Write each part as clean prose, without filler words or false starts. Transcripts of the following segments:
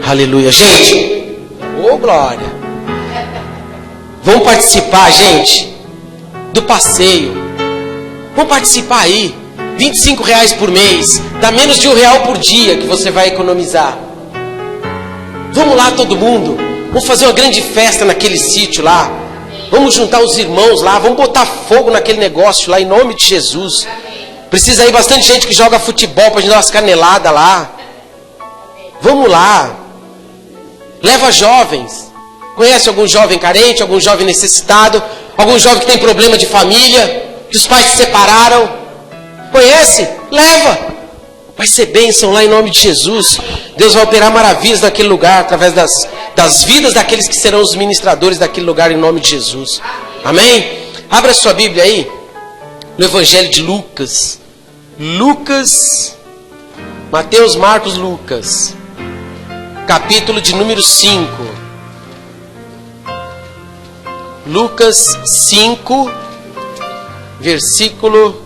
Aleluia. Gente, ô glória. Vamos participar, gente, do passeio. Vamos participar aí. R$25 por mês. Dá menos de R$1 por dia que você vai economizar. Vamos lá todo mundo. Vamos fazer uma grande festa naquele sítio lá. Vamos juntar os irmãos lá. Vamos botar fogo naquele negócio lá em nome de Jesus. Precisa aí bastante gente que joga futebol para gente dar umas caneladas lá. Vamos lá. Leva jovens. Conhece algum jovem carente, algum jovem necessitado, algum jovem que tem problema de família, que os pais se separaram? Conhece? Leva. Vai ser bênção lá em nome de Jesus. Deus vai operar maravilhas naquele lugar, através das vidas daqueles que serão os ministradores daquele lugar em nome de Jesus. Amém? Abra sua Bíblia aí, no Evangelho de Lucas. Mateus, Marcos, Lucas. Capítulo de número 5. Lucas 5, versículo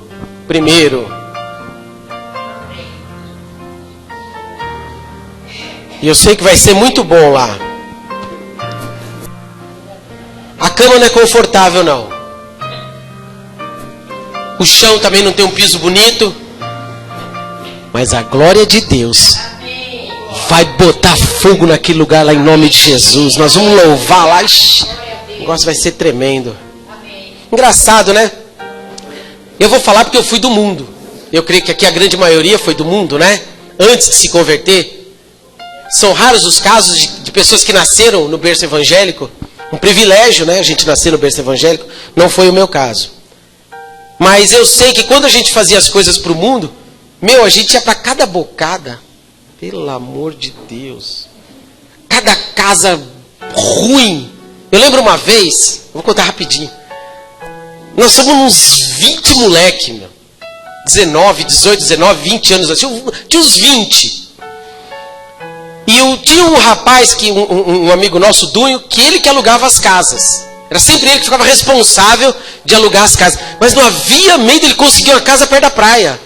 1. E eu sei que vai ser muito bom lá. A cama não é confortável, não. O chão também não tem um piso bonito. Mas a glória de Deus vai botar fogo naquele lugar lá em nome de Jesus. Nós vamos louvar lá. O negócio vai ser tremendo. Engraçado, né? Eu vou falar porque eu fui do mundo. Eu creio que aqui a grande maioria foi do mundo, né? Antes de se converter. São raros os casos de pessoas que nasceram no berço evangélico. Um privilégio, né? A gente nascer no berço evangélico. Não foi o meu caso. Mas eu sei que quando a gente fazia as coisas para o mundo, a gente ia para cada bocada. Pelo amor de Deus. Cada casa ruim. Eu lembro uma vez, vou contar rapidinho. Nós somos uns 20 moleque, meu. 19, 18, 19, 20 anos. Tinha uns 20. E tinha um rapaz, um amigo nosso, Dunho, que ele que alugava as casas. Era sempre ele que ficava responsável de alugar as casas. Mas não havia meio dele conseguir uma casa perto da praia.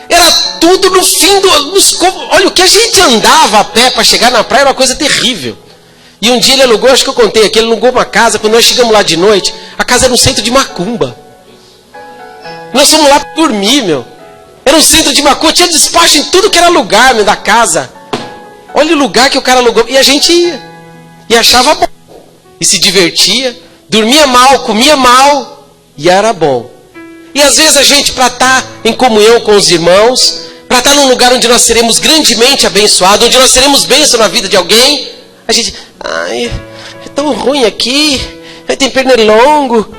Era tudo no fim olha, o que a gente andava a pé para chegar na praia era uma coisa terrível. E um dia ele alugou, acho que eu contei aqui, ele alugou uma casa, quando nós chegamos lá de noite, a casa era um centro de macumba. Nós fomos lá para dormir, meu. Era um centro de macumba, tinha despacho em tudo que era lugar, meu, da casa. Olha o lugar que o cara alugou. E a gente ia. E achava bom. E se divertia. Dormia mal, comia mal. E era bom. E às vezes a gente, para estar em comunhão com os irmãos, para estar num lugar onde nós seremos grandemente abençoados, onde nós seremos bênção na vida de alguém, a gente, ai, é tão ruim aqui, aí tem pernilongo,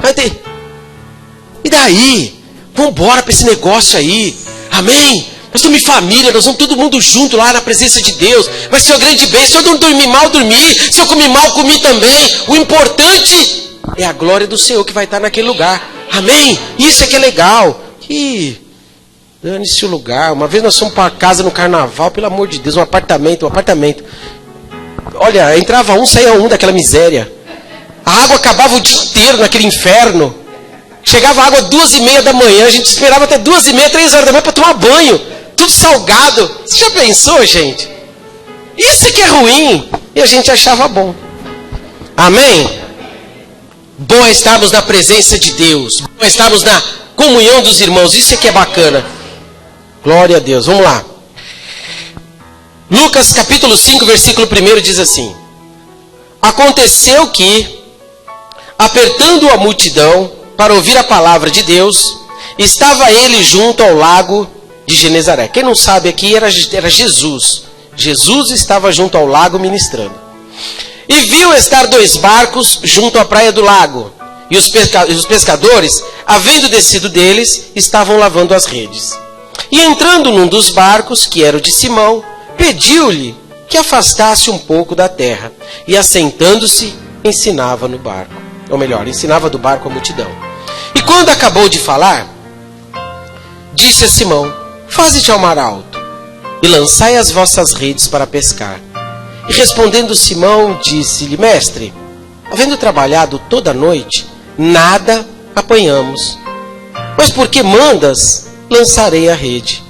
e daí? Vamos embora para esse negócio aí, amém? Nós estamos em família, nós vamos todo mundo junto lá na presença de Deus, vai ser uma grande bênção. Se eu não dormir mal, dormi, se eu comer mal, comi também. O importante é a glória do Senhor que vai estar naquele lugar, amém? Isso é que é legal. E dane-se o lugar. Uma vez nós fomos para casa no carnaval, pelo amor de Deus, um apartamento. Olha, entrava um, saía um daquela miséria. A água acabava o dia inteiro naquele inferno. Chegava água 2:30 da manhã, a gente esperava até 2:30, 3 horas da manhã para tomar banho. Tudo salgado. Você já pensou, gente? Isso que é ruim. E a gente achava bom. Amém? Bom é estarmos na presença de Deus. Bom é estarmos na comunhão dos irmãos. Isso é que é bacana. Glória a Deus. Vamos lá. Lucas capítulo 5, versículo 1 diz assim: Aconteceu que, apertando a multidão para ouvir a palavra de Deus, estava ele junto ao lago de Genezaré. Quem não sabe aqui era Jesus. Jesus estava junto ao lago ministrando. E viu estar 2 barcos junto à praia do lago. E os pescadores, havendo descido deles, estavam lavando as redes. E entrando num dos barcos, que era o de Simão, pediu-lhe que afastasse um pouco da terra. E assentando-se, ensinava no barco. Ou melhor, ensinava do barco a multidão. E quando acabou de falar, disse a Simão: Faze-te ao mar alto, e lançai as vossas redes para pescar. E respondendo Simão, disse-lhe: Mestre, havendo trabalhado toda a noite, nada apanhamos. Mas porque mandas, lançarei a rede.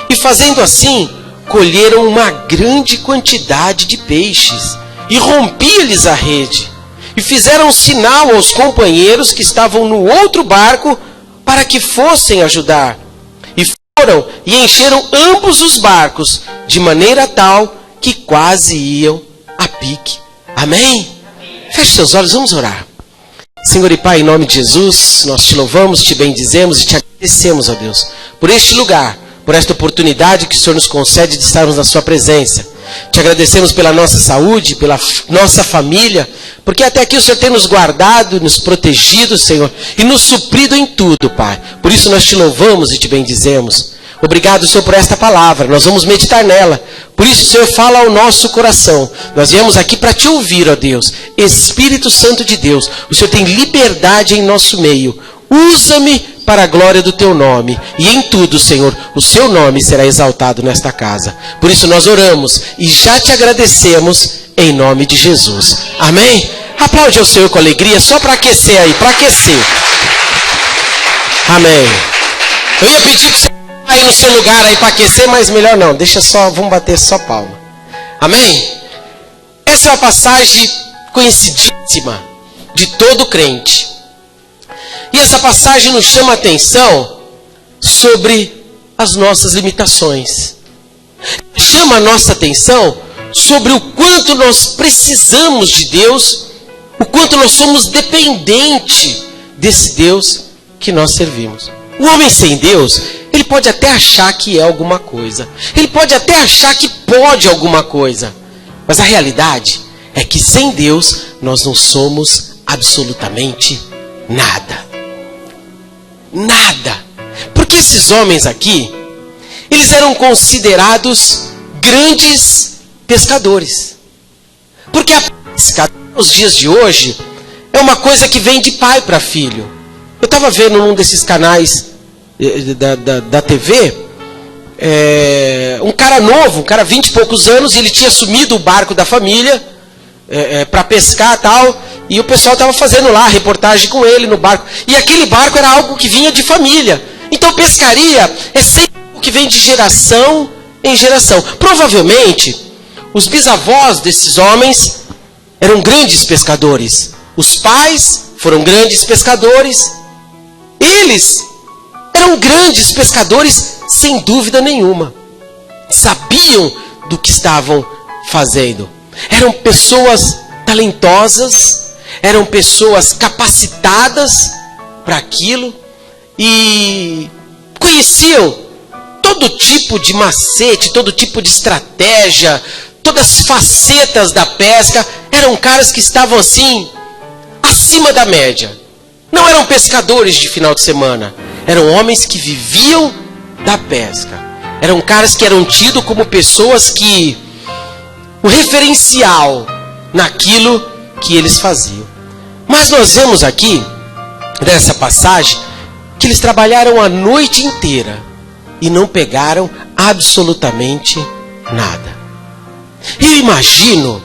E fazendo assim, colheram uma grande quantidade de peixes e rompia-lhes a rede. E fizeram sinal aos companheiros que estavam no outro barco para que fossem ajudar. E foram e encheram ambos os barcos, de maneira tal que quase iam a pique. Amém? Feche seus olhos, vamos orar. Senhor e Pai, em nome de Jesus, nós te louvamos, te bendizemos e te agradecemos, ó Deus, por este lugar, por esta oportunidade que o Senhor nos concede de estarmos na sua presença. Te agradecemos pela nossa saúde, pela nossa família, porque até aqui o Senhor tem nos guardado, nos protegido, Senhor, e nos suprido em tudo, Pai. Por isso nós te louvamos e te bendizemos. Obrigado, Senhor, por esta palavra. Nós vamos meditar nela. Por isso, Senhor, fala ao nosso coração. Nós viemos aqui para te ouvir, ó Deus. Espírito Santo de Deus, o Senhor tem liberdade em nosso meio. Usa-me para a glória do teu nome. E em tudo, Senhor, o seu nome será exaltado nesta casa. Por isso nós oramos e já te agradecemos em nome de Jesus. Amém? Aplaude ao Senhor com alegria, só para aquecer aí, para aquecer. Amém. Eu ia pedir para você aí no seu lugar aí para aquecer, mas melhor não. Deixa só, vamos bater só palma. Amém? Essa é uma passagem conhecidíssima de todo crente. E essa passagem nos chama a atenção sobre as nossas limitações. Chama a nossa atenção sobre o quanto nós precisamos de Deus, o quanto nós somos dependentes desse Deus que nós servimos. O homem sem Deus, ele pode até achar que é alguma coisa. Ele pode até achar que pode alguma coisa. Mas a realidade é que sem Deus nós não somos absolutamente nada. Nada. Porque esses homens aqui, eles eram considerados grandes pescadores. Porque a pesca nos dias de hoje é uma coisa que vem de pai para filho. Eu estava vendo num desses canais da TV, um cara novo, um cara 20 e poucos anos, e ele tinha assumido o barco da família para pescar e tal, e o pessoal estava fazendo lá a reportagem com ele no barco. E aquele barco era algo que vinha de família. Então pescaria é sempre algo que vem de geração em geração. Provavelmente, os bisavós desses homens eram grandes pescadores. Os pais foram grandes pescadores. Eles eram grandes pescadores, sem dúvida nenhuma. Sabiam do que estavam fazendo. Eram pessoas talentosas, eram pessoas capacitadas para aquilo e conheciam todo tipo de macete, todo tipo de estratégia, todas as facetas da pesca. Eram caras que estavam assim, acima da média. Não eram pescadores de final de semana. Eram homens que viviam da pesca. Eram caras que eram tidos como pessoas que... o referencial naquilo que eles faziam. Mas nós vemos aqui, nessa passagem, que eles trabalharam a noite inteira e não pegaram absolutamente nada. Eu imagino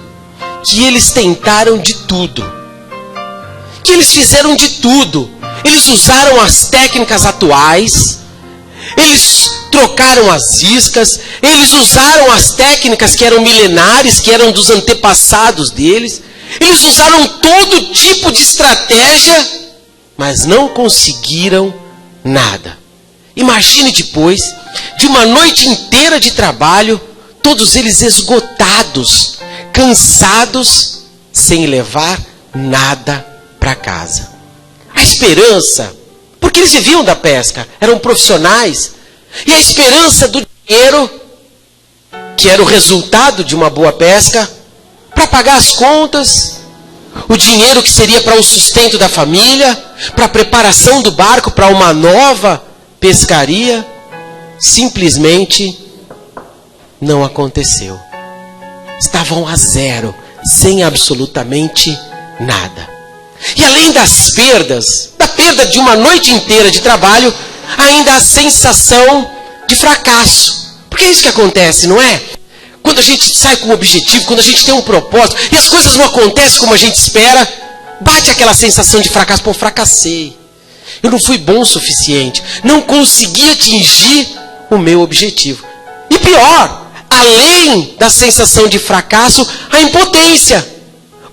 que eles tentaram de tudo. Que eles fizeram de tudo. Eles usaram as técnicas atuais, eles trocaram as iscas, eles usaram as técnicas que eram milenares, que eram dos antepassados deles. Eles usaram todo tipo de estratégia, mas não conseguiram nada. Imagine depois de uma noite inteira de trabalho, todos eles esgotados, cansados, sem levar nada para casa. A esperança, porque eles viviam da pesca, eram profissionais, e a esperança do dinheiro, que era o resultado de uma boa pesca, para pagar as contas, o dinheiro que seria para o sustento da família, para a preparação do barco para uma nova pescaria, simplesmente não aconteceu. Estavam a zero, sem absolutamente nada. E além das perdas, da perda de uma noite inteira de trabalho, ainda a sensação de fracasso. Porque é isso que acontece, não é? Quando a gente sai com um objetivo, quando a gente tem um propósito, e as coisas não acontecem como a gente espera, bate aquela sensação de fracasso. Pô, fracassei. Eu não fui bom o suficiente. Não consegui atingir o meu objetivo. E pior, além da sensação de fracasso, a impotência.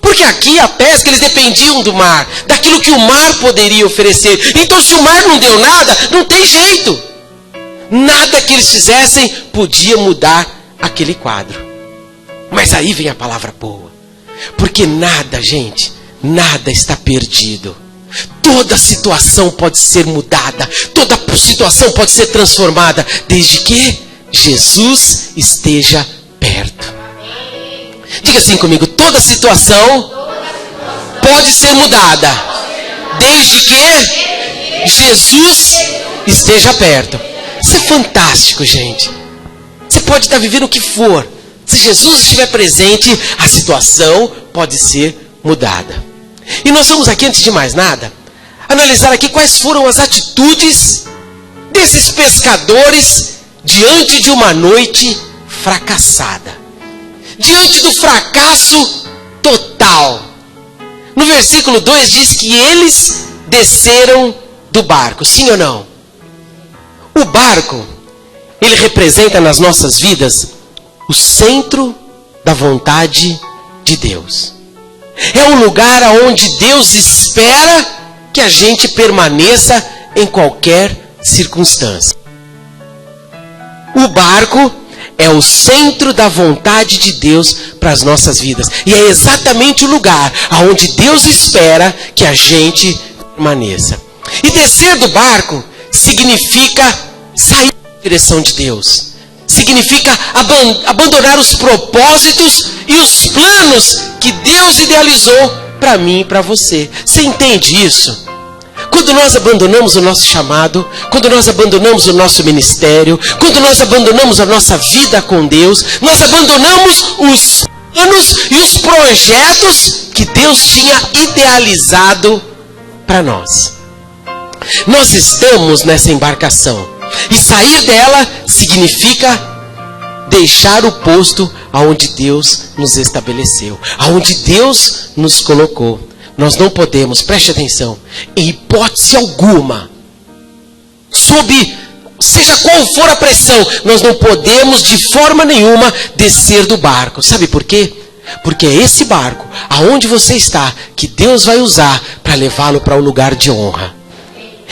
Porque aqui a pesca, eles dependiam do mar, daquilo que o mar poderia oferecer. Então se o mar não deu nada, não tem jeito. Nada que eles fizessem podia mudar aquele quadro. Mas aí vem a palavra boa. Porque nada, gente, nada está perdido. Toda situação pode ser mudada. Toda situação pode ser transformada. Desde que Jesus esteja perto. Diga assim comigo. Toda situação pode ser mudada. Desde que Jesus esteja perto. Isso é fantástico, gente. Você pode estar vivendo o que for. Se Jesus estiver presente, a situação pode ser mudada. E nós vamos aqui, antes de mais nada, analisar aqui quais foram as atitudes desses pescadores diante de uma noite fracassada. Diante do fracasso total. No versículo 2 diz que eles desceram do barco. Sim ou não? O barco, ele representa nas nossas vidas o centro da vontade de Deus. É um lugar onde Deus espera que a gente permaneça em qualquer circunstância. O barco é o centro da vontade de Deus para as nossas vidas. E é exatamente o lugar onde Deus espera que a gente permaneça. E descer do barco significa sair da direção de Deus. Significa abandonar os propósitos e os planos que Deus idealizou para mim e para você. Você entende isso? Quando nós abandonamos o nosso chamado, quando nós abandonamos o nosso ministério, quando nós abandonamos a nossa vida com Deus, nós abandonamos os planos e os projetos que Deus tinha idealizado para nós. Nós estamos nessa embarcação. E sair dela significa deixar o posto aonde Deus nos estabeleceu, aonde Deus nos colocou. Nós não podemos, preste atenção, em hipótese alguma, seja qual for a pressão, nós não podemos de forma nenhuma descer do barco. Sabe por quê? Porque é esse barco, aonde você está, que Deus vai usar para levá-lo para o lugar de honra.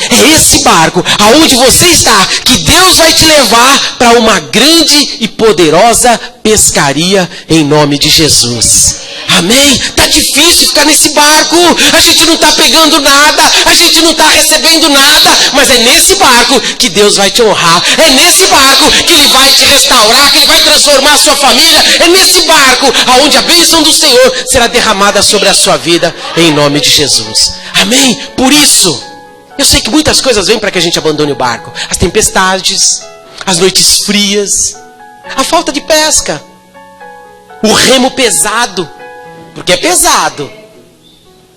É esse barco, aonde você está, que Deus vai te levar para uma grande e poderosa pescaria em nome de Jesus. Amém? Está difícil ficar nesse barco. A gente não está pegando nada, a gente não está recebendo nada, mas é nesse barco que Deus vai te honrar. É nesse barco que Ele vai te restaurar, que Ele vai transformar a sua família. É nesse barco aonde a bênção do Senhor será derramada sobre a sua vida em nome de Jesus. Amém? Por isso, eu sei que muitas coisas vêm para que a gente abandone o barco. As tempestades, as noites frias, a falta de pesca, o remo pesado, porque é pesado.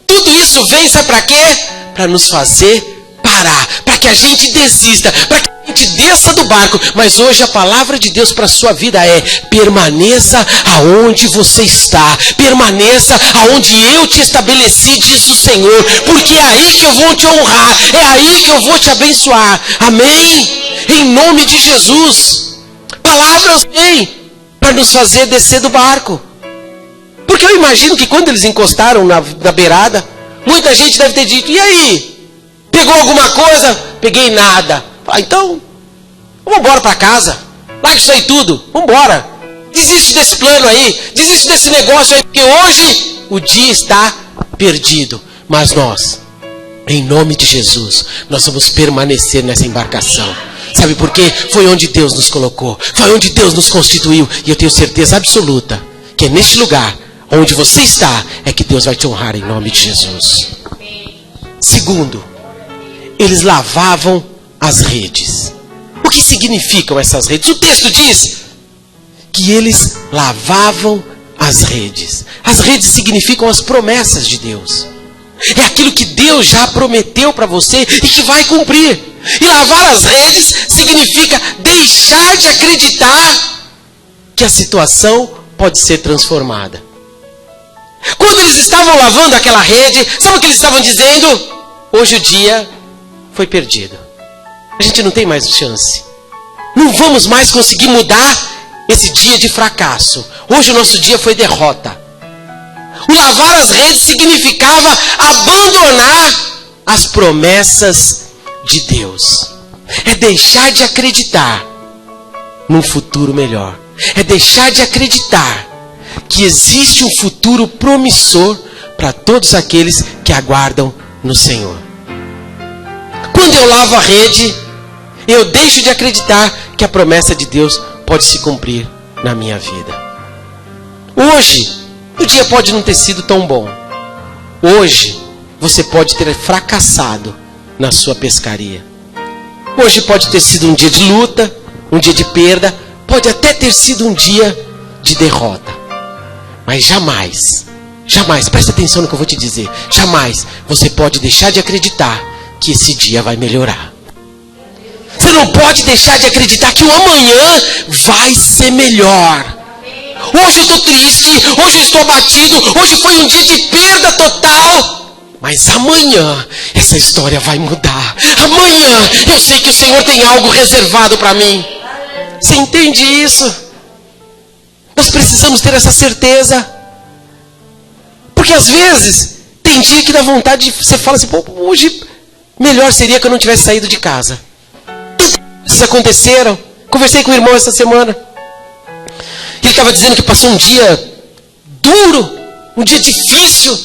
Tudo isso vem, sabe para quê? Para nos fazer parar, para que a gente desista, para que a gente desça do barco. Mas hoje a palavra de Deus para a sua vida é: permaneça aonde você está, permaneça aonde eu te estabeleci, diz o Senhor, porque é aí que eu vou te honrar, é aí que eu vou te abençoar. Amém? Em nome de Jesus. Palavras vêm para nos fazer descer do barco. Porque eu imagino que quando eles encostaram na beirada, muita gente deve ter dito: e aí? Pegou alguma coisa? Peguei nada. Então, vamos embora para casa. Larga isso aí tudo. Vamos embora. Desiste desse plano aí. Desiste desse negócio aí. Porque hoje o dia está perdido. Mas nós, em nome de Jesus, nós vamos permanecer nessa embarcação. Sabe por quê? Foi onde Deus nos colocou. Foi onde Deus nos constituiu. E eu tenho certeza absoluta que é neste lugar onde você está é que Deus vai te honrar em nome de Jesus. Segundo, eles lavavam as redes. O que significam essas redes? O texto diz que eles lavavam as redes. As redes significam as promessas de Deus. É aquilo que Deus já prometeu para você e que vai cumprir. E lavar as redes significa deixar de acreditar que a situação pode ser transformada. Quando eles estavam lavando aquela rede, sabe o que eles estavam dizendo? Hoje o dia foi perdido. A gente não tem mais chance. Não vamos mais conseguir mudar esse dia de fracasso. Hoje o nosso dia foi derrota. O lavar as redes significava abandonar as promessas de Deus. É deixar de acreditar num futuro melhor. É deixar de acreditar que existe um futuro promissor para todos aqueles que aguardam no Senhor. Quando eu lavo a rede, eu deixo de acreditar que a promessa de Deus pode se cumprir na minha vida. Hoje, o dia pode não ter sido tão bom. Hoje, você pode ter fracassado na sua pescaria. Hoje pode ter sido um dia de luta, um dia de perda, pode até ter sido um dia de derrota. Mas jamais, presta atenção no que eu vou te dizer, jamais você pode deixar de acreditar que esse dia vai melhorar. Você não pode deixar de acreditar que o amanhã vai ser melhor. Hoje eu estou triste, hoje eu estou abatido, hoje foi um dia de perda total. Mas amanhã essa história vai mudar. Amanhã eu sei que o Senhor tem algo reservado para mim. Você entende isso? Nós precisamos ter essa certeza. Porque às vezes tem dia que dá vontade de... Você fala assim, pô, hoje melhor seria que eu não tivesse saído de casa. Isso aconteceram. Conversei com o irmão essa semana. Ele estava dizendo que passou um dia duro, um dia difícil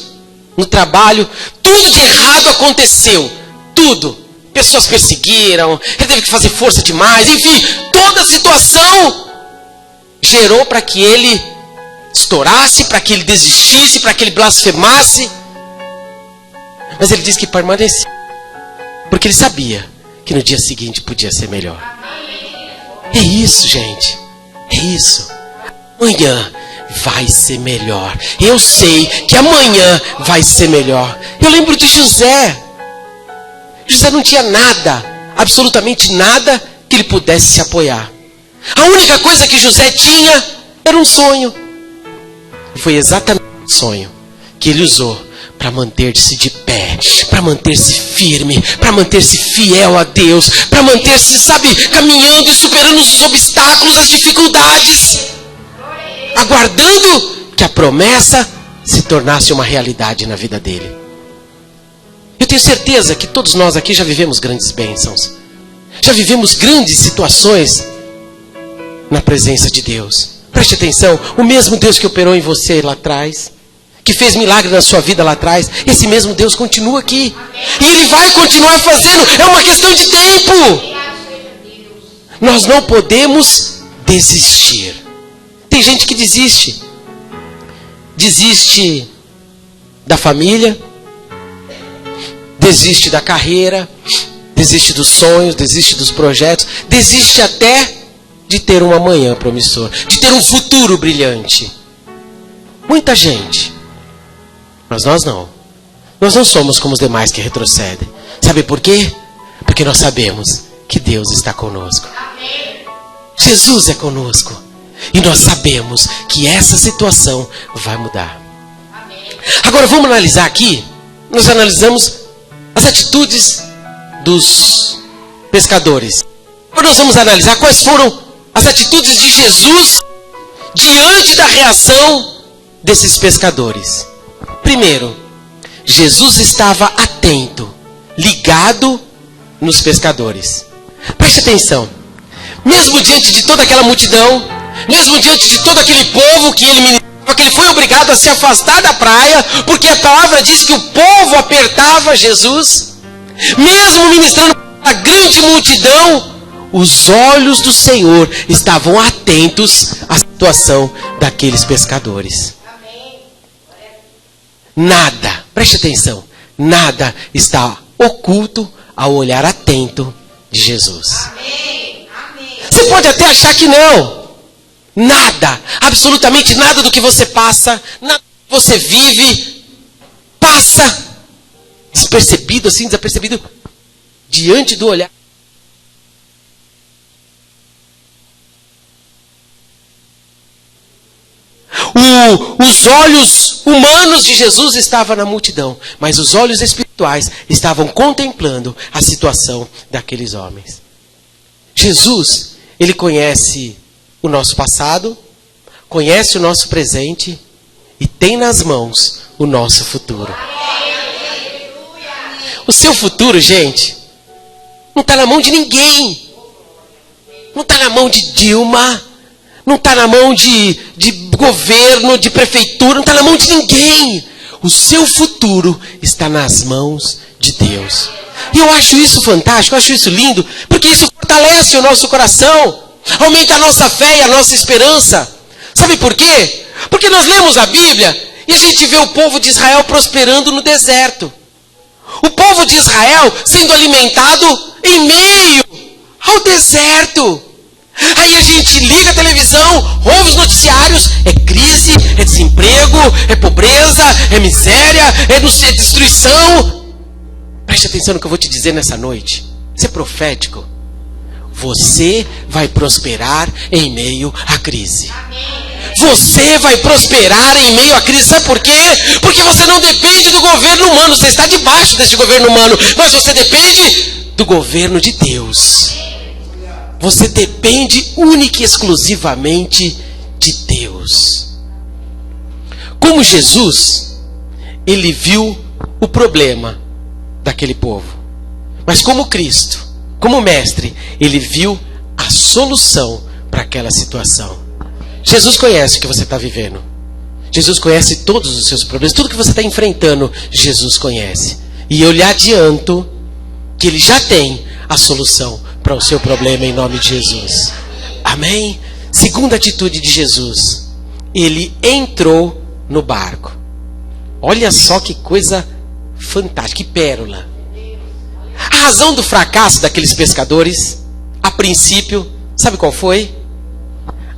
no trabalho. Tudo de errado aconteceu. Tudo. Pessoas perseguiram, ele teve que fazer força demais. Enfim, toda a situação gerou para que ele estourasse, para que ele desistisse, para que ele blasfemasse. Mas ele disse que permaneceu, porque ele sabia que no dia seguinte podia ser melhor. É isso, gente. É isso. Amanhã vai ser melhor. Eu sei que amanhã vai ser melhor. Eu lembro de José. José não tinha nada, absolutamente nada que ele pudesse se apoiar. A única coisa que José tinha era um sonho. E foi exatamente o sonho que ele usou para manter-se de pé, para manter-se firme, para manter-se fiel a Deus, para manter-se, sabe, caminhando e superando os obstáculos, as dificuldades, aguardando que a promessa se tornasse uma realidade na vida dele. Eu tenho certeza que todos nós aqui já vivemos grandes bênçãos, já vivemos grandes situações na presença de Deus. Preste atenção, o mesmo Deus que operou em você lá atrás, que fez milagre na sua vida lá atrás, esse mesmo Deus continua aqui. E Ele vai continuar fazendo, é uma questão de tempo. Nós não podemos desistir. Tem gente que desiste. Desiste da família, desiste da carreira, desiste dos sonhos, desiste dos projetos, desiste até de ter um amanhã promissor, de ter um futuro brilhante. Muita gente. Mas nós não. Nós não somos como os demais que retrocedem. Sabe por quê? Porque nós sabemos que Deus está conosco. Jesus é conosco. E nós sabemos que essa situação vai mudar. Agora vamos analisar aqui. Nós analisamos as atitudes dos pescadores. Agora nós vamos analisar quais foram as atitudes de Jesus diante da reação desses pescadores. Primeiro, Jesus estava atento, ligado nos pescadores. Preste atenção. Mesmo diante de toda aquela multidão, mesmo diante de todo aquele povo que ele ministrava, que ele foi obrigado a se afastar da praia, porque a palavra diz que o povo apertava Jesus, mesmo ministrando para a grande multidão, os olhos do Senhor estavam atentos à situação daqueles pescadores. Nada, preste atenção, nada está oculto ao olhar atento de Jesus. Você pode até achar que não. Nada, absolutamente nada do que você passa, nada do que você vive, passa despercebido, assim, desapercebido, diante do olhar. Os olhos humanos de Jesus estavam na multidão, mas os olhos espirituais estavam contemplando a situação daqueles homens. Jesus, ele conhece o nosso passado, conhece o nosso presente e tem nas mãos o nosso futuro. O seu futuro, gente, não está na mão de ninguém. Não está na mão de Dilma, não está na mão de governo, de prefeitura, não está na mão de ninguém. O seu futuro está nas mãos de Deus. E eu acho isso fantástico, eu acho isso lindo, porque isso fortalece o nosso coração, aumenta a nossa fé e a nossa esperança. Sabe por quê? Porque nós lemos a Bíblia e a gente vê o povo de Israel prosperando no deserto. O povo de Israel sendo alimentado em meio ao deserto. Aí a gente liga a televisão, ouve os noticiários, é crise, é desemprego, é pobreza, é miséria, é destruição. Preste atenção no que eu vou te dizer nessa noite. Isso é profético. Você vai prosperar em meio à crise. Você vai prosperar em meio à crise. Sabe por quê? Porque você não depende do governo humano. Você está debaixo desse governo humano, mas você depende do governo de Deus. Você depende única e exclusivamente de Deus. Como Jesus, ele viu o problema daquele povo. Mas como Cristo, como mestre, ele viu a solução para aquela situação. Jesus conhece o que você está vivendo. Jesus conhece todos os seus problemas. Tudo que você está enfrentando, Jesus conhece. E eu lhe adianto que ele já tem a solução para o seu problema em nome de Jesus. Amém? Segunda atitude de Jesus. Ele entrou no barco. Olha só que coisa fantástica, que pérola. A razão do fracasso daqueles pescadores, a princípio, sabe qual foi?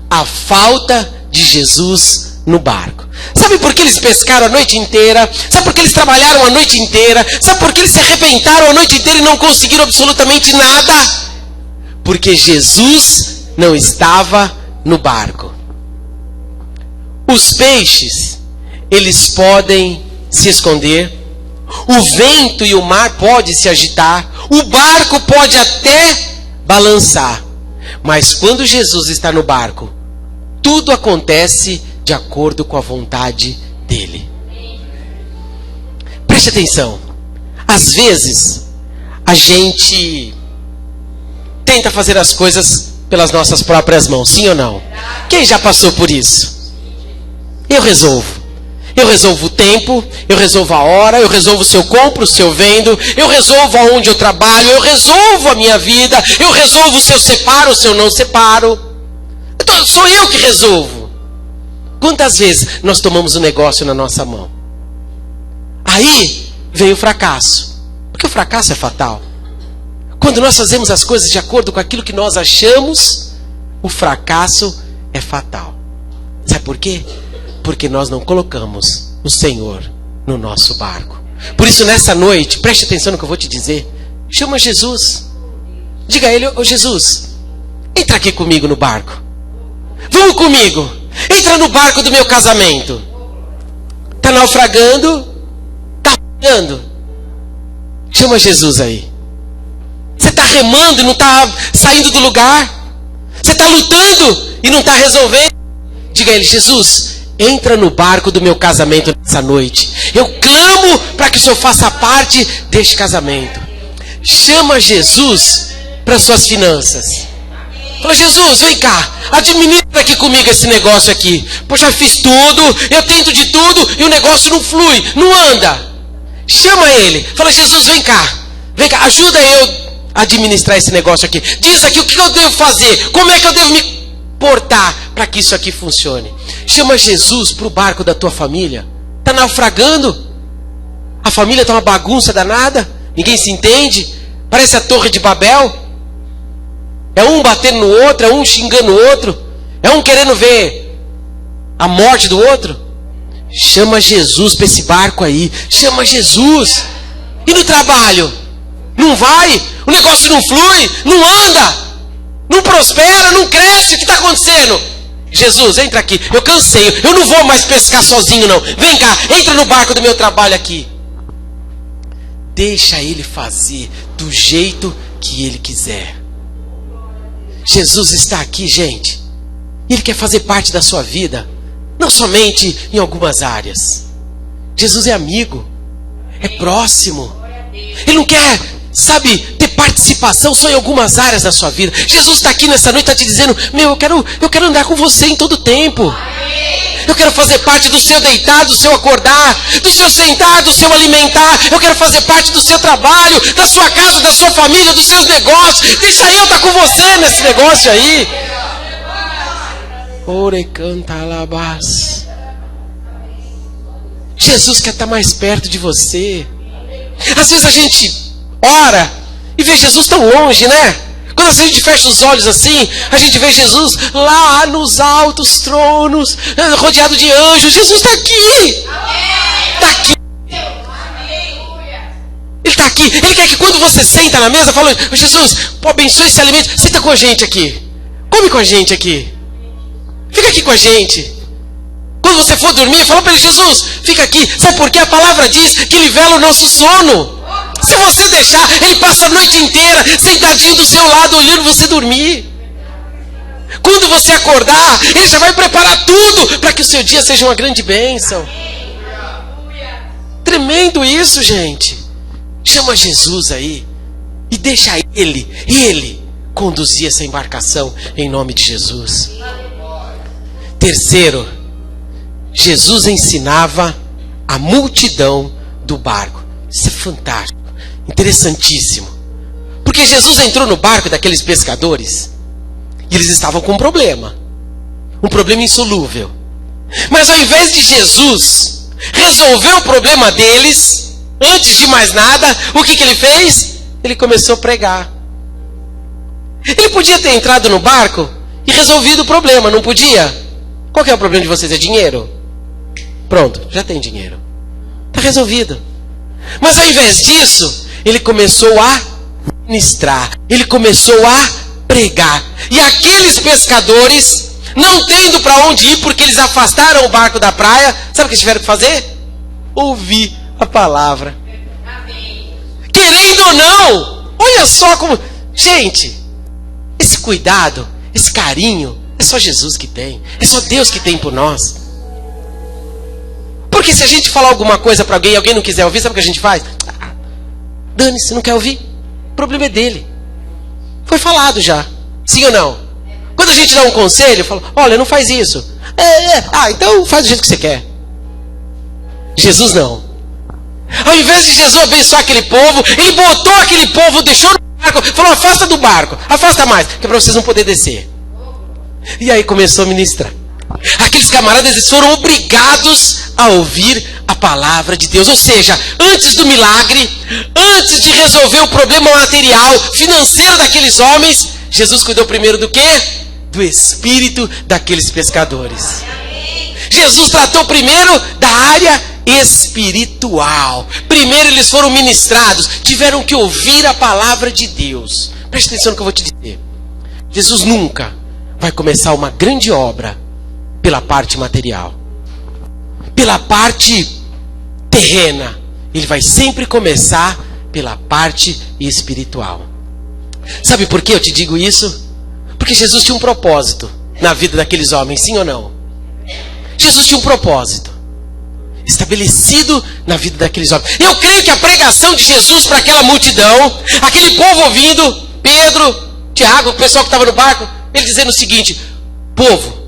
A falta de Jesus no barco. Sabe por que eles pescaram a noite inteira? Sabe por que eles trabalharam a noite inteira? Sabe por que eles se arrebentaram a noite inteira e não conseguiram absolutamente nada? Porque Jesus não estava no barco. Os peixes, eles podem se esconder. O vento e o mar podem se agitar. O barco pode até balançar. Mas quando Jesus está no barco, tudo acontece de acordo com a vontade dele. Preste atenção. Às vezes, a gente tenta fazer as coisas pelas nossas próprias mãos, sim ou não? Quem já passou por isso? Eu resolvo. Eu resolvo o tempo, eu resolvo a hora, eu resolvo se eu compro, se eu vendo, eu resolvo aonde eu trabalho, eu resolvo a minha vida, eu resolvo se eu separo, se eu não separo. Então, sou eu que resolvo. Quantas vezes nós tomamos o negócio na nossa mão? Aí vem o fracasso. Porque o fracasso é fatal. Quando nós fazemos as coisas de acordo com aquilo que nós achamos, o fracasso é fatal. Sabe por quê? Porque nós não colocamos o Senhor no nosso barco. Por isso, nessa noite, preste atenção no que eu vou te dizer. Chama Jesus. Diga a ele: ô Jesus, entra aqui comigo no barco. Vamos comigo. Entra no barco do meu casamento. Está naufragando? Está afundando? Chama Jesus aí. Você está remando e não está saindo do lugar? Você está lutando e não está resolvendo? Diga a ele: Jesus, entra no barco do meu casamento nessa noite. Eu clamo para que o Senhor faça parte deste casamento. Chama Jesus para suas finanças. Fala: Jesus, vem cá, administra aqui comigo esse negócio aqui. Poxa, já fiz tudo, eu tento de tudo e o negócio não flui, não anda. Chama ele. Fala: Jesus, vem cá, ajuda eu a administrar esse negócio aqui. Diz aqui o que eu devo fazer, como é que eu devo me portar para que isso aqui funcione. Chama Jesus para o barco da tua família. Está naufragando? A família está uma bagunça danada, ninguém se entende, parece a Torre de Babel. É um batendo no outro, é um xingando o outro, é um querendo ver a morte do outro. Chama Jesus para esse barco aí. Chama Jesus. E no trabalho? Não vai? O negócio não flui? Não anda? Não prospera? Não cresce? O que está acontecendo? Jesus, entra aqui. Eu cansei. Eu não vou mais pescar sozinho, não. Vem cá, entra no barco do meu trabalho aqui. Deixa ele fazer do jeito que ele quiser. Jesus está aqui, gente. E Ele quer fazer parte da sua vida, não somente em algumas áreas. Jesus é amigo, é próximo. Ele não quer, sabe, ter participação só em algumas áreas da sua vida. Jesus está aqui nessa noite, está te dizendo: meu, eu quero andar com você em todo tempo. Eu quero fazer parte do seu deitar, do seu acordar, do seu sentar, do seu alimentar. Eu quero fazer parte do seu trabalho, da sua casa, da sua família, dos seus negócios. Deixa eu estar com você nesse negócio aí. Ore canta alabás. Jesus quer estar mais perto de você. Às vezes a gente ora e vê Jesus tão longe, né? Quando a gente fecha os olhos assim, a gente vê Jesus lá nos altos tronos, rodeado de anjos. Jesus está aqui. Está aqui. Ele está aqui. Ele quer que quando você senta na mesa, fala: Jesus, pô, abençoe esse alimento. Senta com a gente aqui. Come com a gente aqui. Fica aqui com a gente. Quando você for dormir, fala para ele: Jesus, fica aqui. Sabe por quê? A palavra diz que ele vela o nosso sono. Se você deixar, ele passa a noite inteira sentadinho do seu lado, olhando você dormir. Quando você acordar, ele já vai preparar tudo para que o seu dia seja uma grande bênção. Tremendo isso, gente. Chama Jesus aí e deixa ele conduzir essa embarcação em nome de Jesus. Terceiro, Jesus ensinava a multidão do barco. Isso é fantástico. Interessantíssimo. Porque Jesus entrou no barco daqueles pescadores e eles estavam com um problema insolúvel. Mas ao invés de Jesus resolver o problema deles, antes de mais nada, o que ele fez? Ele começou a pregar. Ele podia ter entrado no barco e resolvido o problema, não podia? Qual que é o problema de vocês? É dinheiro? Pronto, já tem dinheiro. Está resolvido. Mas ao invés disso, ele começou a ministrar, ele começou a pregar. E aqueles pescadores, não tendo para onde ir, porque eles afastaram o barco da praia, sabe o que eles tiveram que fazer? Ouvir a palavra. Querendo ou não, olha só como... Gente, esse cuidado, esse carinho, é só Jesus que tem. É só Deus que tem por nós. Porque se a gente falar alguma coisa para alguém e alguém não quiser ouvir, sabe o que a gente faz? Dane-se, não quer ouvir. O problema é dele. Foi falado já. Sim ou não? Quando a gente dá um conselho, fala: olha, não faz isso. Então faz do jeito que você quer. Jesus não. Ao invés de Jesus abençoar aquele povo, ele botou aquele povo, deixou no barco, falou: afasta do barco, afasta mais, que é para vocês não poderem descer. E aí começou a ministrar. Aqueles camaradas, eles foram obrigados a ouvir a palavra de Deus. Ou seja, antes do milagre, antes de resolver o problema material, financeiro daqueles homens, Jesus cuidou primeiro do quê? Do espírito daqueles pescadores. Jesus tratou primeiro da área espiritual. Primeiro eles foram ministrados, tiveram que ouvir a palavra de Deus. Preste atenção no que eu vou te dizer. Jesus nunca vai começar uma grande obra pela parte material, pela parte terrena. Ele vai sempre começar pela parte espiritual. Sabe por que eu te digo isso? Porque Jesus tinha um propósito na vida daqueles homens, sim ou não? Jesus tinha um propósito estabelecido na vida daqueles homens. Eu creio que a pregação de Jesus para aquela multidão, aquele povo ouvindo, Pedro, Tiago, o pessoal que estava no barco, ele dizendo o seguinte: povo,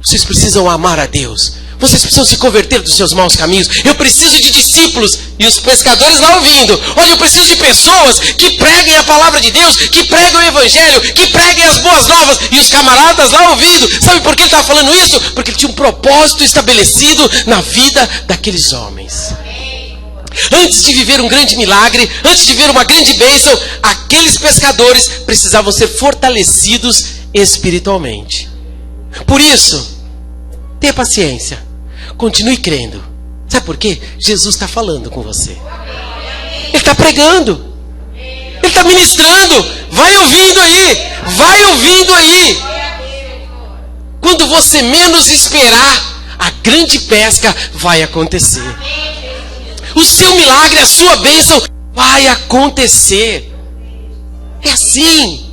vocês precisam amar a Deus. Vocês precisam se converter dos seus maus caminhos. Eu preciso de discípulos. E os pescadores lá ouvindo: olha, eu preciso de pessoas que preguem a palavra de Deus, que preguem o evangelho, que preguem as boas novas. E os camaradas lá ouvindo. Sabe por que ele estava falando isso? Porque ele tinha um propósito estabelecido na vida daqueles homens. Antes de viver um grande milagre, antes de viver uma grande bênção, aqueles pescadores precisavam ser fortalecidos espiritualmente. Por isso, tenha paciência, continue crendo. Sabe por quê? Jesus está falando com você. Ele está pregando, ele está ministrando. Vai ouvindo aí, vai ouvindo aí. Quando você menos esperar, a grande pesca vai acontecer. O seu milagre, a sua bênção vai acontecer. É assim.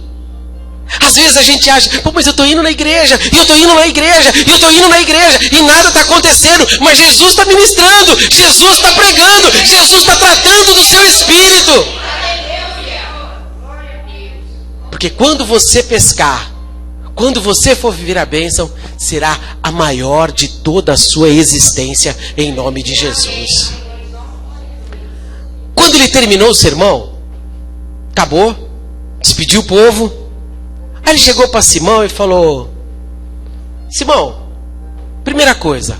Às vezes a gente acha, pô, mas eu estou indo na igreja, e eu estou indo na igreja, e eu estou indo na igreja, e nada está acontecendo. Mas Jesus está ministrando, Jesus está pregando, Jesus está tratando do seu espírito. Porque quando você pescar, quando você for viver a bênção, será a maior de toda a sua existência, em nome de Jesus. Quando ele terminou o sermão, acabou, despediu o povo. Aí ele chegou para Simão e falou: Simão, primeira coisa,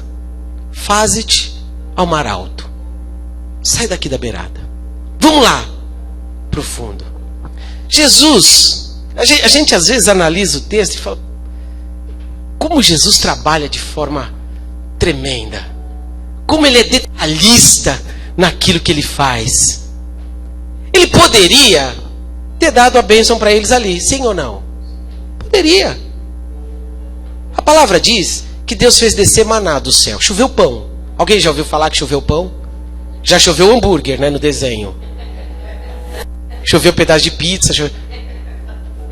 faze-te ao mar alto. Sai daqui da beirada. Vamos lá, pro fundo. Jesus, a gente às vezes analisa o texto e fala, como Jesus trabalha de forma tremenda. Como ele é detalhista naquilo que ele faz. Ele poderia ter dado a bênção para eles ali, sim ou não? Poderia. A palavra diz que Deus fez descer maná do céu. Choveu pão. Alguém já ouviu falar que choveu pão? Já choveu hambúrguer, né, no desenho. Choveu pedaço de pizza,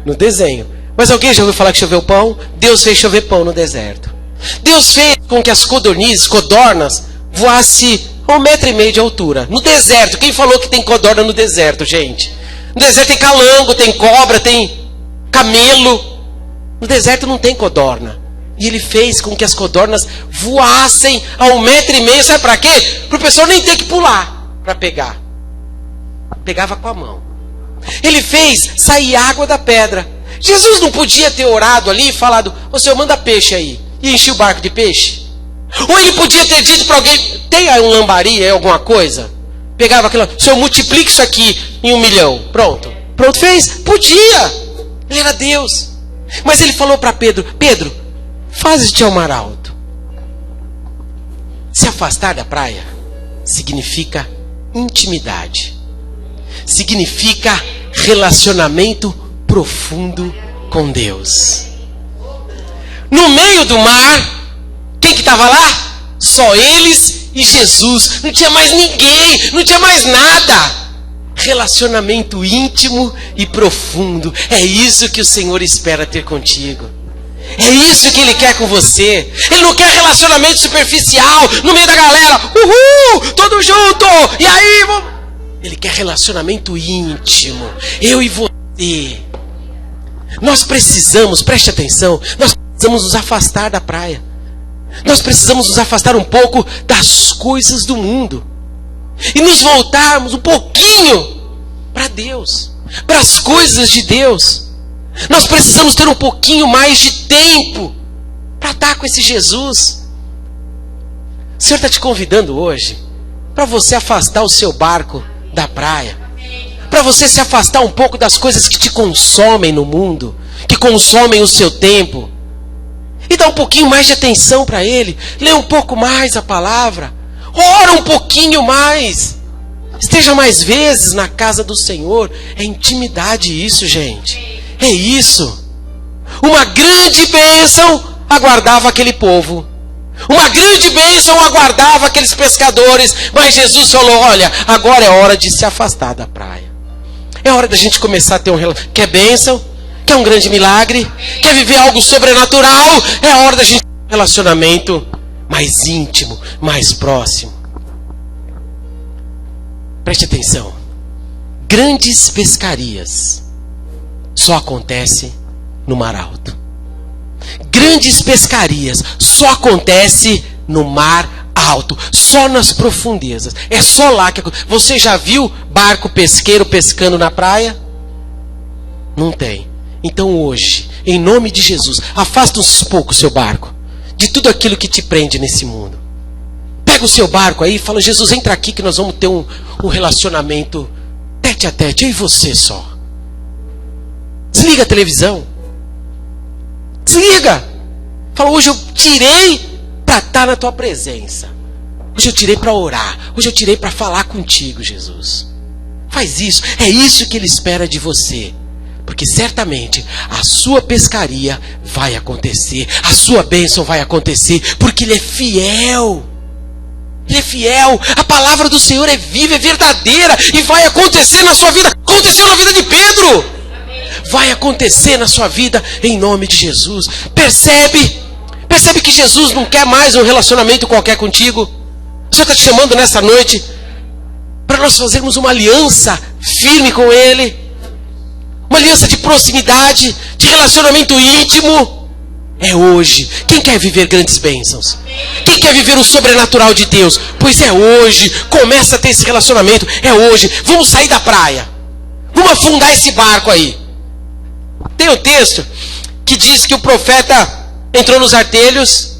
no desenho. Mas alguém já ouviu falar que choveu pão? Deus fez chover pão no deserto. Deus fez com que as codornas voassem a 1,5 metro de altura. No deserto. Quem falou que tem codorna no deserto, gente? No deserto tem calango, tem cobra, tem camelo. No deserto não tem codorna. E ele fez com que as codornas voassem a 1,5 metro. Sabe para quê? Para o pessoal nem ter que pular para pegar. Pegava com a mão. Ele fez sair água da pedra. Jesus não podia ter orado ali e falado: ô Senhor, manda peixe aí. E enchia o barco de peixe. Ou ele podia ter dito para alguém: tem aí um lambari, aí alguma coisa? Pegava aquilo: Senhor, multiplique isso aqui em 1 milhão. Pronto. Pronto, fez? Podia. Ele era Deus. Mas ele falou para Pedro: Pedro, faze-te ao mar alto. Se afastar da praia significa intimidade. Significa relacionamento profundo com Deus. No meio do mar, quem que estava lá? Só eles e Jesus. Não tinha mais ninguém, não tinha mais nada. Relacionamento íntimo e profundo. É isso que o Senhor espera ter contigo. É isso que Ele quer com você. Ele não quer relacionamento superficial, no meio da galera. Uhul, todo junto. E aí, vamos... Ele quer relacionamento íntimo. Eu e você. Nós precisamos, preste atenção, nós precisamos nos afastar da praia. Nós precisamos nos afastar um pouco das coisas do mundo. E nos voltarmos um pouquinho para Deus, para as coisas de Deus. Nós precisamos ter um pouquinho mais de tempo para estar com esse Jesus. O Senhor está te convidando hoje para você afastar o seu barco da praia, para você se afastar um pouco das coisas que te consomem no mundo, que consomem o seu tempo, e dar um pouquinho mais de atenção para Ele. Lê um pouco mais a palavra, ora um pouquinho mais, esteja mais vezes na casa do Senhor. É intimidade isso, gente. É isso. Uma grande bênção aguardava aquele povo. Uma grande bênção aguardava aqueles pescadores. Mas Jesus falou: olha, agora é hora de se afastar da praia. É hora da gente começar a ter um relacionamento. Quer bênção? Quer um grande milagre? Quer viver algo sobrenatural? É hora da gente ter um relacionamento mais íntimo, mais próximo. Preste atenção. Grandes pescarias só acontecem no mar alto. Grandes pescarias só acontece no mar alto, só nas profundezas. É só lá que acontece. Você já viu barco pesqueiro pescando na praia? Não tem. Então hoje, em nome de Jesus, afasta um pouco o seu barco de tudo aquilo que te prende nesse mundo. Pega o seu barco aí e fala: Jesus, entra aqui que nós vamos ter um relacionamento tete a tete, eu e você só. Desliga a televisão. Desliga. Fala: hoje eu tirei para estar na tua presença. Hoje eu tirei para orar. Hoje eu tirei para falar contigo, Jesus. Faz isso. É isso que Ele espera de você. Porque certamente a sua pescaria vai acontecer. A sua bênção vai acontecer. Porque Ele é fiel. Ele é fiel. A palavra do Senhor é viva, é verdadeira. E vai acontecer na sua vida. Aconteceu na vida de Pedro. vai acontecer na sua vida em nome de Jesus. Percebe? Percebe que Jesus não quer mais um relacionamento qualquer contigo. O Senhor está te chamando nessa noite para nós fazermos uma aliança firme com Ele. Uma aliança de proximidade, de relacionamento íntimo. É hoje. Quem quer viver grandes bênçãos? Quem quer viver o sobrenatural de Deus? Pois é hoje. Começa a ter esse relacionamento. É hoje. Vamos sair da praia. Vamos afundar esse barco aí. Tem um texto que diz que o profeta entrou nos artelhos,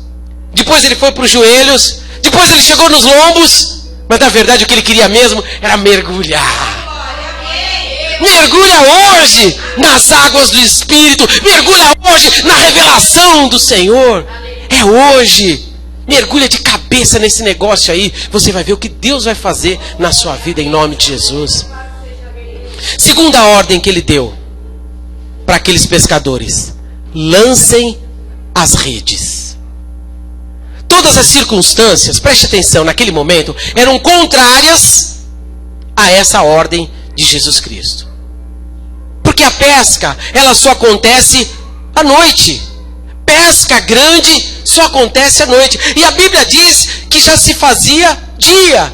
depois ele foi para os joelhos, depois ele chegou nos lombos, mas na verdade o que ele queria mesmo era mergulhar. Mergulha hoje nas águas do Espírito. Mergulha hoje na revelação do Senhor. É hoje. Mergulha de cabeça nesse negócio aí. Você vai ver o que Deus vai fazer na sua vida em nome de Jesus. Segunda ordem que ele deu para aqueles pescadores: lancem as redes. Todas as circunstâncias, preste atenção, naquele momento, eram contrárias a essa ordem de Jesus Cristo. Porque a pesca, ela só acontece à noite. Pesca grande só acontece à noite. E a Bíblia diz que já se fazia dia.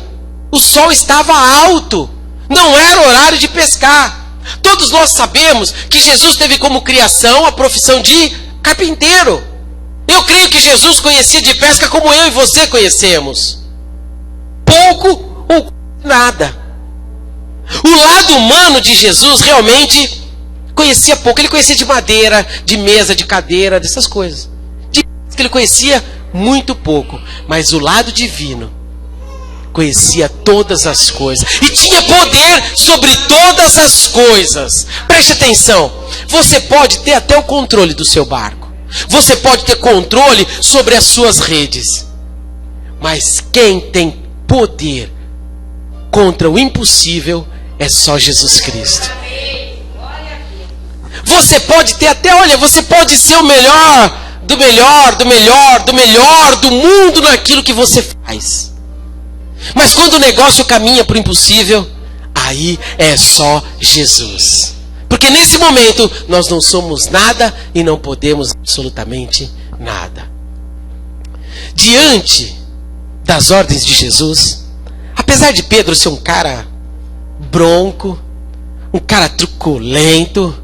O sol estava alto. Não era horário de pescar. Todos nós sabemos que Jesus teve como criação a profissão de carpinteiro. Eu creio que Jesus conhecia de pesca como eu e você conhecemos. Pouco ou nada. O lado humano de Jesus realmente conhecia pouco. Ele conhecia de madeira, de mesa, de cadeira, dessas coisas. De pesca ele conhecia muito pouco. Mas o lado divino conhecia todas as coisas. E tinha poder sobre todas as coisas. Preste atenção. Você pode ter até o controle do seu barco. Você pode ter controle sobre as suas redes. Mas quem tem poder contra o impossível é só Jesus Cristo. Você pode ter até, olha, você pode ser o melhor, do melhor, do melhor, do melhor do mundo naquilo que você faz. Mas quando o negócio caminha para o impossível, aí é só Jesus. Porque nesse momento nós não somos nada e não podemos absolutamente nada. Diante das ordens de Jesus, apesar de Pedro ser um cara bronco, um cara truculento,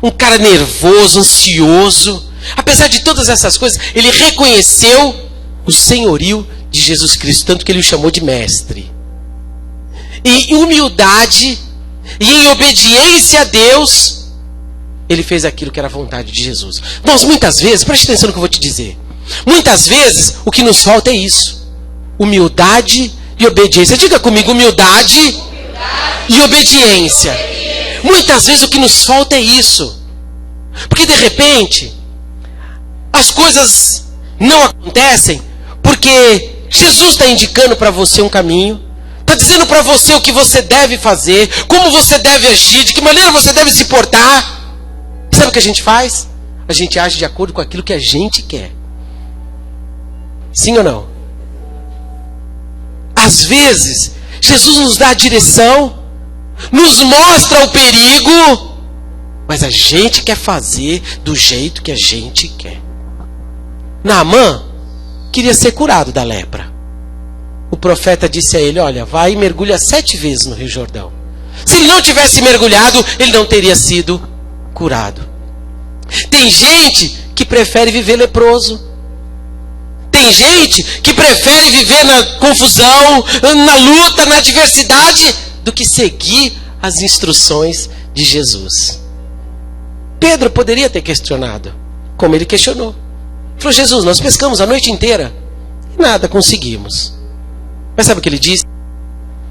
um cara nervoso, ansioso, apesar de todas essas coisas, ele reconheceu o senhorio de Jesus Cristo, tanto que ele o chamou de mestre. E em humildade e em obediência a Deus, ele fez aquilo que era a vontade de Jesus. Nós muitas vezes, preste atenção no que eu vou te dizer, muitas vezes o que nos falta é isso: humildade e obediência. Diga comigo: humildade e obediência. Muitas vezes o que nos falta é isso. Porque de repente as coisas não acontecem porque Jesus está indicando para você um caminho, está dizendo para você o que você deve fazer, como você deve agir, de que maneira você deve se portar. Sabe o que a gente faz? A gente age de acordo com aquilo que a gente quer. Sim ou não? Às vezes Jesus nos dá a direção, nos mostra o perigo, mas a gente quer fazer do jeito que a gente quer. Naamã queria ser curado da lepra. O profeta disse a ele: olha, vai e mergulha 7 vezes no Rio Jordão. Se ele não tivesse mergulhado, ele não teria sido curado. Tem gente que prefere viver leproso. Tem gente que prefere viver na confusão, na luta, na adversidade, do que seguir as instruções de Jesus. Pedro poderia ter questionado, como ele questionou. Falou: Jesus, nós pescamos a noite inteira e nada conseguimos. Mas sabe o que ele disse?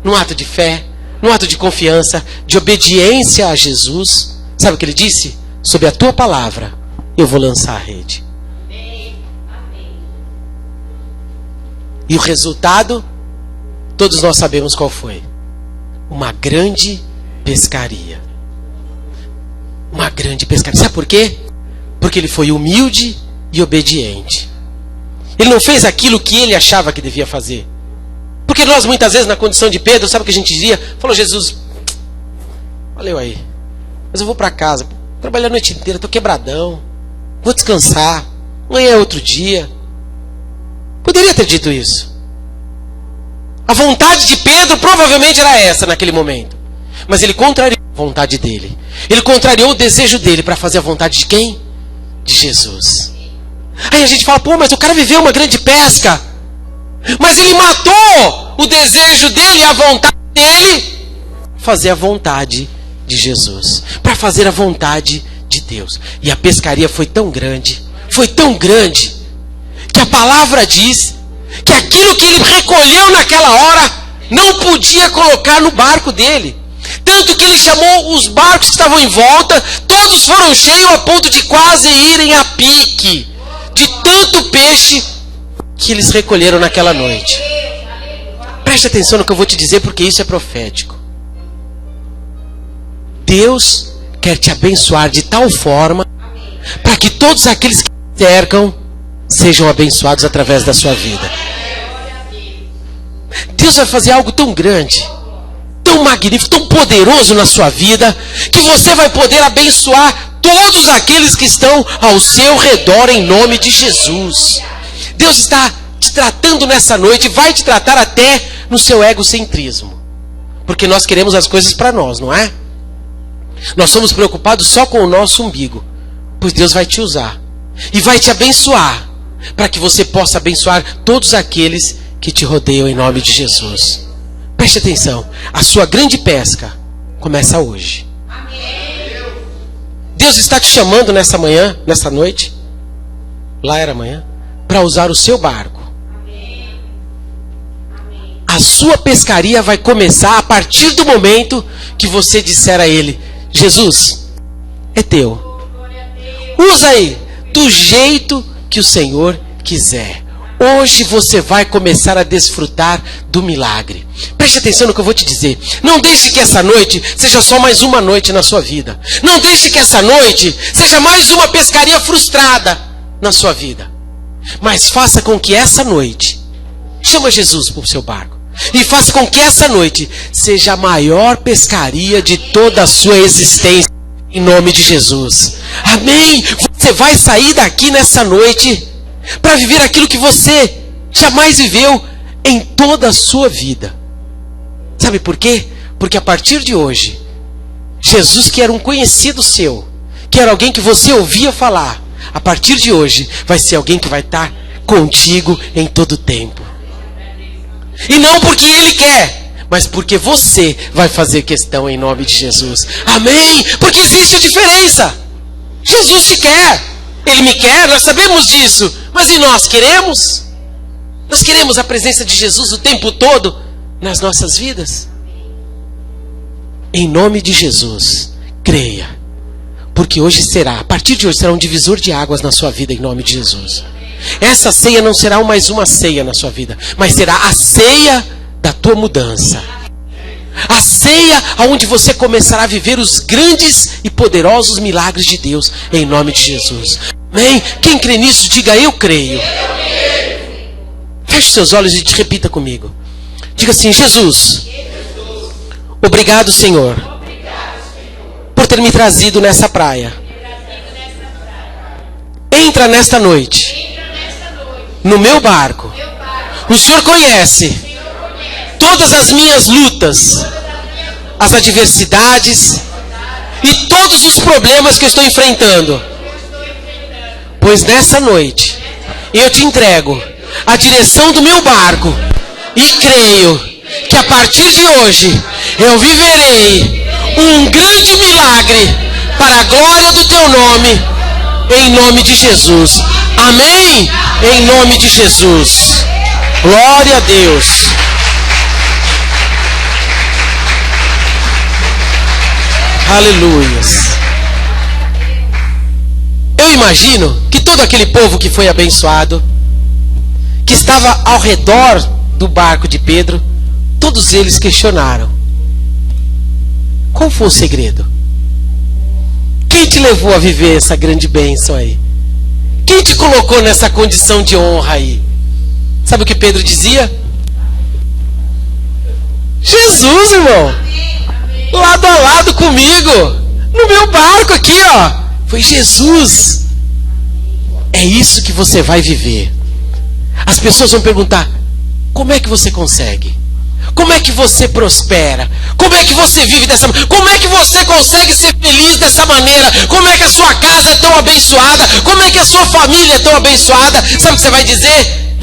Num ato de fé, num ato de confiança, de obediência a Jesus, sabe o que ele disse? Sob a tua palavra, eu vou lançar a rede. E o resultado, todos nós sabemos qual foi. Uma grande pescaria. Uma grande pescaria. Sabe por quê? Porque ele foi humilde e obediente. Ele não fez aquilo que ele achava que devia fazer. Porque nós muitas vezes, na condição de Pedro, sabe o que a gente dizia? Falou: Jesus, valeu aí, mas eu vou para casa. Trabalhei a noite inteira, estou quebradão. Vou descansar. Amanhã é outro dia. Poderia ter dito isso. A vontade de Pedro provavelmente era essa naquele momento. Mas ele contrariou a vontade dele. Ele contrariou o desejo dele para fazer a vontade de quem? De Jesus. Aí a gente fala, pô, mas o cara viveu uma grande pesca. Mas ele matou o desejo dele e a vontade dele. Fazer a vontade de Jesus. Para fazer a vontade de Deus. E a pescaria foi tão grande. Foi tão grande. Que a palavra diz que aquilo que ele recolheu naquela hora não podia colocar no barco dele. Tanto que ele chamou os barcos que estavam em volta, todos foram cheios a ponto de quase irem a pique, de tanto peixe que eles recolheram naquela noite. Preste atenção no que eu vou te dizer, porque isso é profético. Deus quer te abençoar de tal forma para que todos aqueles que te cercam sejam abençoados através da sua vida. Deus vai fazer algo tão grande, tão magnífico, tão poderoso na sua vida, que você vai poder abençoar todos aqueles que estão ao seu redor em nome de Jesus. Deus está te tratando nessa noite, vai te tratar até no seu egocentrismo. Porque nós queremos as coisas para nós, não é? Nós somos preocupados só com o nosso umbigo. Pois Deus vai te usar e vai te abençoar, para que você possa abençoar todos aqueles que te rodeiam em nome de Jesus. Preste atenção, a sua grande pesca começa hoje. Deus está te chamando nessa manhã, nessa noite, lá era amanhã, para usar o seu barco. A sua pescaria vai começar a partir do momento que você disser a Ele: Jesus, é teu. Usa aí, do jeito que o Senhor quiser. Hoje você vai começar a desfrutar do milagre. Preste atenção no que eu vou te dizer. Não deixe que essa noite seja só mais uma noite na sua vida. Não deixe que essa noite seja mais uma pescaria frustrada na sua vida. Mas faça com que essa noite, chama Jesus para o seu barco, e faça com que essa noite seja a maior pescaria de toda a sua existência, em nome de Jesus. Amém? Você vai sair daqui nessa noite para viver aquilo que você jamais viveu em toda a sua vida. Sabe por quê? Porque a partir de hoje, Jesus, que era um conhecido seu, que era alguém que você ouvia falar, a partir de hoje vai ser alguém que vai estar contigo em todo o tempo. E não porque Ele quer, mas porque você vai fazer questão em nome de Jesus. Amém? Porque existe a diferença. Jesus te quer, Ele me quer, nós sabemos disso. Mas e nós queremos? Nós queremos a presença de Jesus o tempo todo nas nossas vidas? Em nome de Jesus, creia. Porque hoje será, a partir de hoje, será um divisor de águas na sua vida em nome de Jesus. Essa ceia não será mais uma ceia na sua vida, mas será a ceia da tua mudança. A ceia onde você começará a viver os grandes e poderosos milagres de Deus em nome de Jesus. Amém? Quem crê nisso, diga: eu creio. Feche seus olhos e repita comigo. Diga assim: Jesus, obrigado, Senhor, por ter me trazido nessa praia. Entra nesta noite no meu barco. O Senhor conhece todas as minhas lutas, as adversidades e todos os problemas que eu estou enfrentando. Pois nessa noite eu te entrego a direção do meu barco e creio que a partir de hoje eu viverei um grande milagre para a glória do teu nome, em nome de Jesus. Amém? Em nome de Jesus. Glória a Deus. Aleluias. Eu imagino que todo aquele povo que foi abençoado, que estava ao redor do barco de Pedro, todos eles questionaram: qual foi o segredo? Quem te levou a viver essa grande bênção aí? Quem te colocou nessa condição de honra aí? Sabe o que Pedro dizia? Jesus, irmão. Lado a lado comigo. no meu barco aqui, ó. Foi Jesus. É isso que você vai viver. As pessoas vão perguntar: como é que você consegue? Como é que você prospera? Como é que você vive dessa maneira? Como é que você consegue ser feliz dessa maneira? Como é que a sua casa é tão abençoada? Como é que a sua família é tão abençoada? Sabe o que você vai dizer?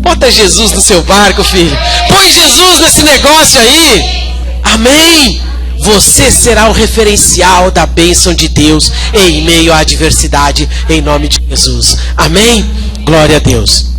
Bota Jesus no seu barco, filho. Põe Jesus nesse negócio aí. Amém. Você será o referencial da bênção de Deus em meio à adversidade, em nome de Jesus. Amém? Glória a Deus.